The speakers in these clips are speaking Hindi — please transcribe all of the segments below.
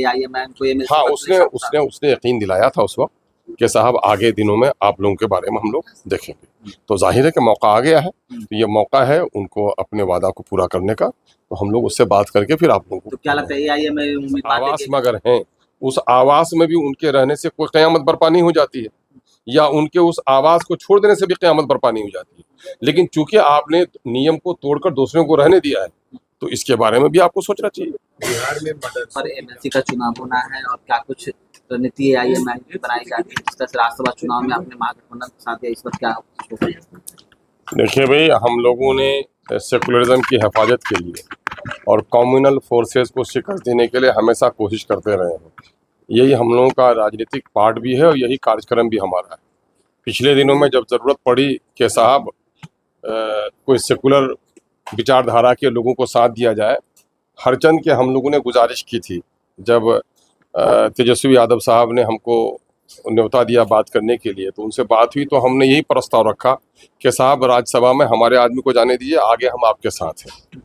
AIMIM को ये हाँ, उसने यकीन दिलाया था उस वक्त कि साहब आगे दिनों में आप लोगों के बारे में हम लोग देखेंगे। तो जाहिर है कि मौका आ गया है, तो ये मौका है उनको अपने वादा को पूरा करने का। तो हम लोग उससे बात करके फिर आप लोगों को, तो क्या लगता है AIMIM आवास में अगर हैं, उस आवास में भी उनके रहने से कोई क़यामत बर्पा नहीं हो जाती है, या उनके उस आवास को छोड़ देने से भी क़यामत बर्पा नहीं हो जाती है। लेकिन चूंकि आपने नियम को तोड़कर दूसरों को रहने दिया है, तो इसके बारे में भी आपको सोचना चाहिए। बिहार में पर MLC का चुनाव होना है और क्या कुछ रणनीति AIMIM की बनाई जा रही है, जिस तरह से राज्यसभा चुनाव में अपने महागठबंधन के साथ इस वक्त क्या होगा? देखिए भाई, हम लोगों ने सेकुलरिज्म की हिफाजत के लिए और कम्युनल फोर्सेस को शिकस्त देने के लिए हमेशा कोशिश करते रहे हैं। यही हम लोगों का राजनीतिक पार्ट भी है और यही कार्यक्रम भी हमारा है। पिछले दिनों में जब ज़रूरत पड़ी कि साहब कोई सेकुलर विचारधारा के लोगों को साथ दिया जाए, हरचंद के हम लोगों ने गुजारिश की थी। जब तेजस्वी यादव साहब ने हमको न्योता दिया बात करने के लिए, तो उनसे बात हुई, तो हमने यही प्रस्ताव रखा कि साहब राज्यसभा में हमारे आदमी को जाने दीजिए, आगे हम आपके साथ हैं।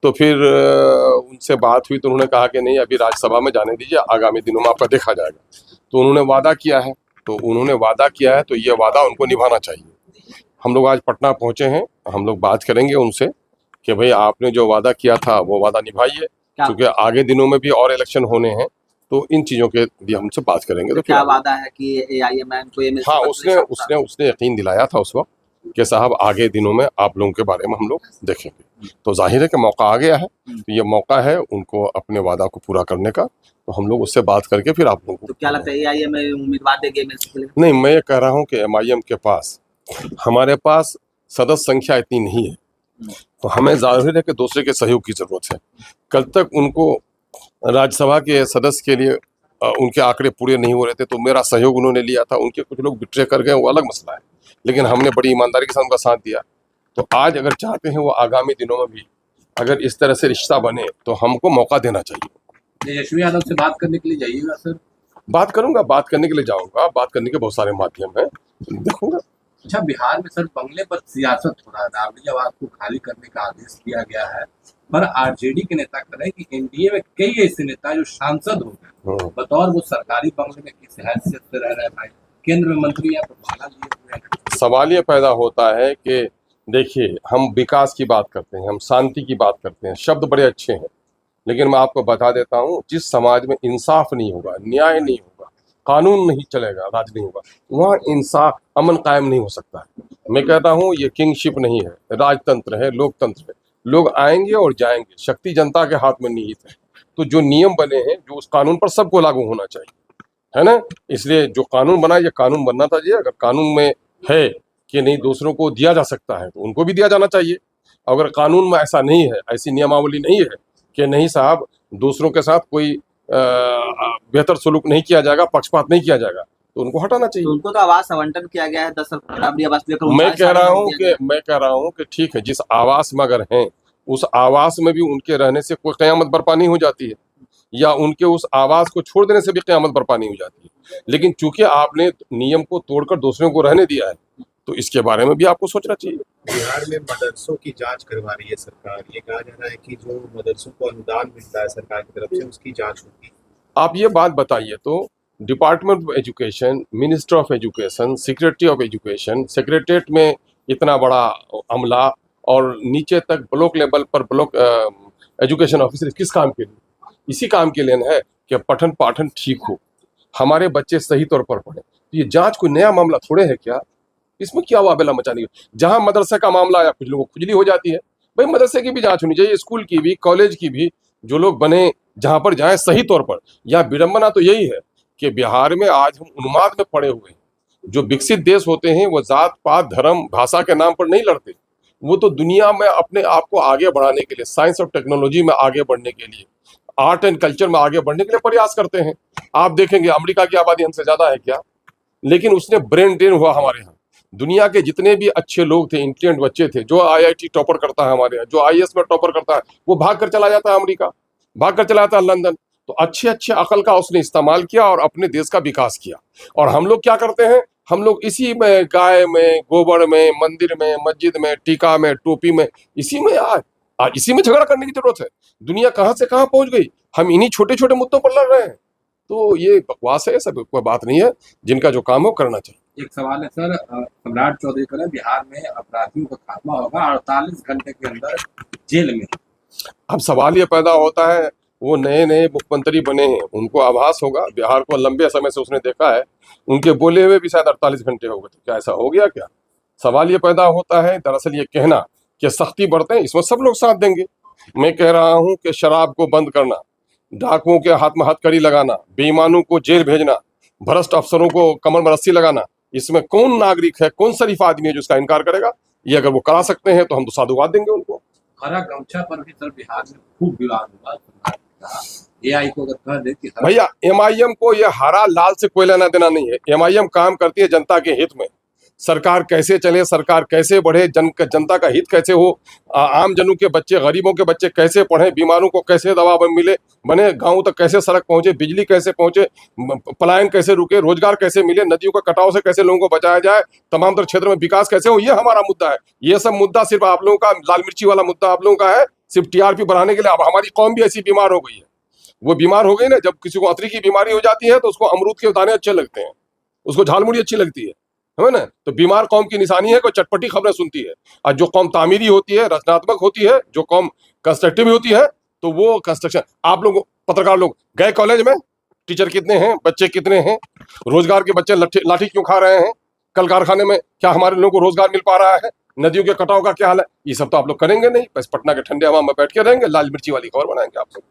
तो फिर उनसे बात हुई तो उन्होंने कहा कि नहीं, अभी राज्यसभा में जाने दीजिए, आगामी दिनों में आपका देखा जाएगा। तो उन्होंने वादा किया है, तो ये वादा उनको निभाना चाहिए। हम लोग आज पटना पहुँचे हैं, हम लोग बात करेंगे उनसे कि भाई आपने जो वादा किया था वो वादा निभाइए, क्योंकि आगे दिनों में भी और इलेक्शन होने हैं, तो इन चीज़ों के भी हमसे बात करेंगे। तो क्या वादा है कि AIMIM को ये? हाँ, उसने यकीन दिलाया था उस वक्त कि साहब आगे दिनों में आप लोगों के बारे में हम लोग देखेंगे। तो जाहिर है कि मौका आ गया है, तो ये मौका है उनको अपने वादा को पूरा करने का। तो हम लोग उससे बात करके फिर आप लोगों को, तो क्या लगता है AIMIM उम्मीदवार देगी MLC के लिए? नहीं, मैं ये कह रहा हूँ कि MIM के पास, हमारे पास सदस्य संख्या इतनी नहीं है, तो हमें जाहिर है कि दूसरे के सहयोग की जरूरत है। कल तक उनको राज्यसभा के सदस्य के लिए उनके आंकड़े पूरे नहीं हो रहे थे, तो मेरा सहयोग उन्होंने लिया था। उनके कुछ लोग बिट्रे कर गए, वो अलग मसला है, लेकिन हमने बड़ी ईमानदारी के साथ उनका साथ दिया। तो आज अगर चाहते हैं वो आगामी दिनों में भी अगर इस तरह से रिश्ता बने, तो हमको मौका देना चाहिए। तेजस्वी यादव से बात करने के लिए जाइएगा सर? बात करूंगा, बात करने के लिए जाऊंगा, बात करने के बहुत सारे माध्यम हैं, देखूंगा। अच्छा, बिहार में सर बंगले पर सियासत हो रहा है, राबड़ी आवास को खाली करने का आदेश दिया गया है, पर आरजेडी के नेता कह रहे हैं कि एनडीए में कई ऐसे नेता जो सांसद हो गए, बतौर वो सरकारी बंगले में किस हैसियत से रह रहे हैं भाई, केंद्र में मंत्री यहाँ पर भाला लिए हुए हैं। सवाल ये पैदा होता है कि देखिए, हम विकास की बात करते हैं, हम शांति की बात करते हैं, शब्द बड़े अच्छे हैं, लेकिन मैं आपको बता देता हूँ, जिस समाज में इंसाफ नहीं होगा, न्याय नहीं होगा, कानून नहीं चलेगा, राज नहीं होगा, वहाँ इंसाफ अमन कायम नहीं हो सकता है। मैं कहता हूँ ये किंगशिप नहीं है, राजतंत्र है, लोकतंत्र है। लोग आएंगे और जाएंगे, शक्ति जनता के हाथ में निहित है। तो जो नियम बने हैं, जो उस कानून पर सबको लागू होना चाहिए, है ना। इसलिए जो कानून बना, ये कानून बनना चाहिए। अगर कानून में है कि नहीं दूसरों को दिया जा सकता है, तो उनको भी दिया जाना चाहिए। अगर कानून में ऐसा नहीं है, ऐसी नियमावली नहीं है कि नहीं साहब दूसरों के साथ कोई बेहतर सलूक नहीं किया जाएगा, पक्षपात नहीं किया जाएगा, तो उनको हटाना चाहिए। तो उनको तो आवास आवंटन किया गया है 10 राबड़ी आवास लेकर। मैं कह रहा हूँ कि ठीक है, जिस आवास में अगर हैं, उस आवास में भी उनके रहने से कोई क़यामत बर्पा नहीं हो जाती है, या उनके उस आवास को छोड़ देने से भी क़यामत बर्पा नहीं हो जाती है। लेकिन चूंकि आपने नियम को तोड़कर दूसरों को रहने दिया है, तो इसके बारे में भी आपको सोचना चाहिए। बिहार में मदरसों की जांच करवा रही है सरकार। ये कहा जा रहा है कि जो मदरसों को अनुदान मिलता है सरकार की तरफ से, उसकी जांच होगी। आप ये बात बताइए, तो department of education, minister of education, secretary of education, secretariat में इतना बड़ा अमला, और नीचे तक ब्लॉक लेवल पर ब्लॉक एजुकेशन ऑफिसर किस काम के लिए? इसी काम के लिए है कि पठन पाठन ठीक हो, हमारे बच्चे सही तौर पर पढ़े। तो ये जांच कोई नया मामला थोड़े है क्या? इसमें क्या वाबेला मचानी? जहां मदरसे का मामला आया, कुछ लोगों को खुजली हो जाती है। भाई मदरसे की भी जांच होनी चाहिए, स्कूल की भी, कॉलेज की भी। जो लोग बने जहां पर जाएं सही तौर पर। यहाँ विडंबना तो यही है कि बिहार में आज हम उन्माद में पड़े हुए हैं। जो विकसित देश होते हैं वो जात पात धर्म भाषा के नाम पर नहीं लड़ते, वो तो दुनिया में अपने आप को आगे बढ़ाने के लिए, साइंस और टेक्नोलॉजी में आगे बढ़ने के लिए, आर्ट एंड कल्चर में आगे बढ़ने के लिए प्रयास करते हैं। आप देखेंगे अमेरिका की आबादी हमसे ज्यादा है क्या, लेकिन उसने ब्रेन ड्रेन हुआ हमारे यहाँ। दुनिया के जितने भी अच्छे लोग थे, इंटेलिजेंट बच्चे थे, जो IIT टॉपर करता है हमारे यहाँ, जो IAS में टॉपर करता है, वो भाग कर चला जाता है अमेरिका, भाग कर चला जाता है लंदन। तो अच्छे अच्छे अकल का उसने इस्तेमाल किया और अपने देश का विकास किया। और हम लोग क्या करते हैं, हम लोग इसी में, गाय में, गोबर में, मंदिर में, मस्जिद में, टीका में, टोपी में, इसी में आज इसी में झगड़ा करने की जरूरत है। दुनिया कहाँ से कहाँ पहुंच गई, हम इन्हीं छोटे छोटे मुद्दों पर लड़ रहे हैं। तो ये बकवास है, सब कोई बात नहीं है। जिनका जो काम हो करना चाहिए। एक सवाल है सर, सम्राट चौधरी कह रहे हैं बिहार में अपराधियों का खात्मा होगा 48 घंटे के अंदर जेल में। अब सवाल ये पैदा होता है, वो नए नए मुख्यमंत्री बने हैं, उनको आभास होगा, बिहार को लंबे समय से उसने देखा है, उनके बोले हुए भी शायद 48 घंटे हो गए, तो क्या ऐसा हो गया क्या? सवाल ये पैदा होता है दरअसल ये कहना कि सख्ती बरतें, इसमें सब लोग साथ देंगे। मैं कह रहा हूं कि शराब को बंद करना, डाकुओं के हाथ में हथकड़ी लगाना, बेईमानों को जेल भेजना, भ्रष्ट अफसरों को कमर में रस्सी लगाना, इसमें कौन नागरिक है, कौन शरीफ आदमी है जो इसका इनकार करेगा? ये अगर वो करा सकते हैं तो हम तो साधुवाद देंगे उनको। हरा गमछा पर भी सर बिहार में खूब विवाद हुआ। एआई को अगर कह दे कि भैया एमआईएम को ये हरा लाल से कोई लेना देना नहीं है। एमआईएम काम करती है जनता के हित में। सरकार कैसे चले, सरकार कैसे बढ़े, जनता का हित कैसे हो, आम जनों के बच्चे, गरीबों के बच्चे कैसे पढ़े, बीमारों को कैसे दवा मिले, बने गांव तक कैसे सड़क पहुंचे, बिजली कैसे पहुंचे, पलायन कैसे रुके, रोजगार कैसे मिले, नदियों का कटाव से कैसे लोगों को बचाया जाए, तमाम तरह क्षेत्र में विकास कैसे हो, ये हमारा मुद्दा है। ये सब मुद्दा सिर्फ आप लोगों का लाल मिर्ची वाला मुद्दा आप लोगों का है, सिर्फ टीआरपी बढ़ाने के लिए। अब हमारी कौम भी ऐसी बीमार हो गई है। वो बीमार हो गई ना, जब किसी को अतरी की बीमारी हो जाती है तो उसको अमरूद के दाने अच्छे लगते हैं, उसको झालमुड़ी अच्छी लगती है ना। तो बीमार कौम की निशानी है कोई चटपटी खबरें सुनती है। और जो कौम तामीरी होती है, रचनात्मक होती है, जो कौम कंस्ट्रक्टिव होती है, तो वो कंस्ट्रक्शन। आप लोग पत्रकार लोग गए कॉलेज में, टीचर कितने हैं, बच्चे कितने हैं, रोजगार के बच्चे लाठी क्यों खा रहे हैं, कल कारखाने में क्या हमारे लोगों को रोजगार मिल पा रहा है, नदियों के कटाव का क्या हाल है? ये सब तो आप लोग करेंगे नहीं, बस पटना के ठंडे हवा में बैठ के रहेंगे, लाल मिर्ची वाली खबर बनाएंगे आप लोग।